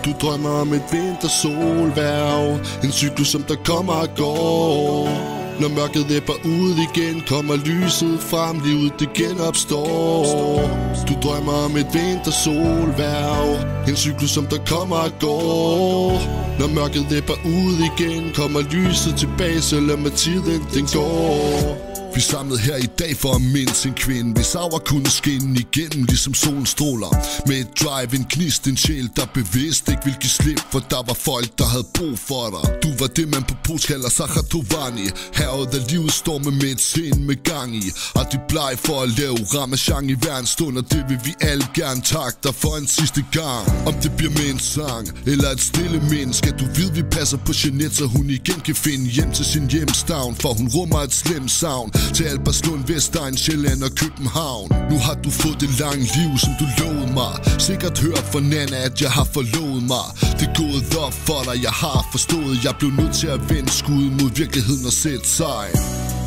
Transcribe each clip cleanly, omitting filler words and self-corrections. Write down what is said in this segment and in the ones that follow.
Du drømmer om et vintersolværv, en cyklus som der kommer og går. Når mørket æbber ud igen, kommer lyset frem, livet det genopstår. Du drømmer om et vintersolværv, en cyklus som der kommer og går. Når mørket æbber ud igen, kommer lyset tilbage, selvom med tiden den går. Vi er samlet her i dag for at mindes en kvinde, hvis aura kunne skinne igennem ligesom solens stråler. Med et drive, en gnist, en sjæl, der bevidst ikke vil give slip, for der var folk, der havde brug for dig. Du var det, man på polsk kalder Sakhatovani, havet af livet storme med et sind med gang i. Og de bleg for at lave ramachan i hver en stund, og det vil vi alle gerne takke dig for en sidste gang. Om det bliver med en sang, eller et stille mind, skal du vide, vi passer på Jeanette, så hun igen kan finde hjem til sin hjemstavn, for hun rummer et slemt savn til Albertslund, Vestegn, Sjælland og København. Nu har du fået et langt liv, som du lovede mig. Sikkert hørt fra Nana, at jeg har forlovet mig. Det er gået op for dig, jeg har forstået. Jeg blev nødt til at vende skuddet mod virkeligheden og sætte sig.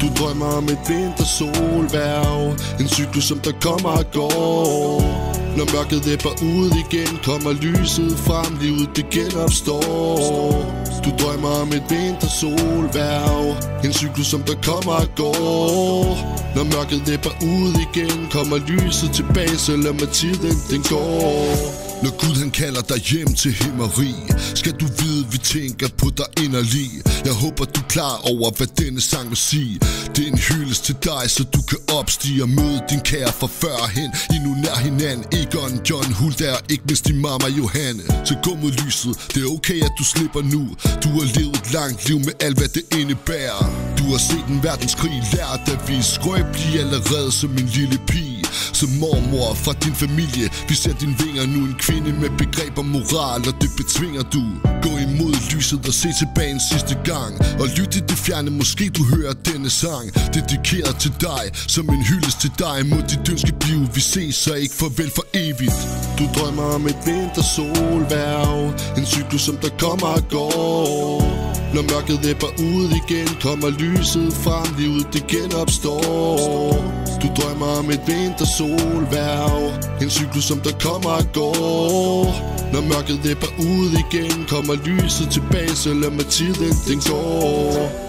Du drømmer om et vintersolværv, en cyklus som der kommer og går. Når mørket æbber ud igen, kommer lyset frem, livet det genopstår. Du drømmer om et vintersolværv, en cyklus som der kommer og går. Når mørket æbber ud igen, kommer lyset tilbage, selvom med tiden den går. Når Gud han kalder dig hjem til himmeri, skal du vide, vi tænker på dig inderlig. Jeg håber du er klar over, hvad denne sang vil sige. Det er en hyldest til dig, så du kan opstige og møde din kære fra førhen. I nu nær hinanden, Egon, John, Hulda og ikke mindst din mamma Johanne. Så gå mod lyset, det er okay at du slipper nu. Du har levet et langt liv med alt hvad det indebærer. Du har set en verdenskrig, lært at vi er skrøbelige allerede som en lille pige. Som mormor fra din familie, vi ser dine vinger nu, en kvinde med begreb om moral, og det betvinger du. Gå imod lyset og se tilbage en sidste gang, og lyt til det fjerne, måske du hører denne sang. Dedikeret til dig, som en hyldest til dig. Må dit ønske blive, vi ses, så ikke farvel for evigt. Du drømmer om et vintersolværv, en cyklus som der kommer og går. Når mørket æbber ud igen, kommer lyset frem, livet det genopstår. Du drømmer om et vintersolværv, en cyklus som der kommer og går. Når mørket æbber ud igen, kommer lyset tilbage, selvom med tiden den går.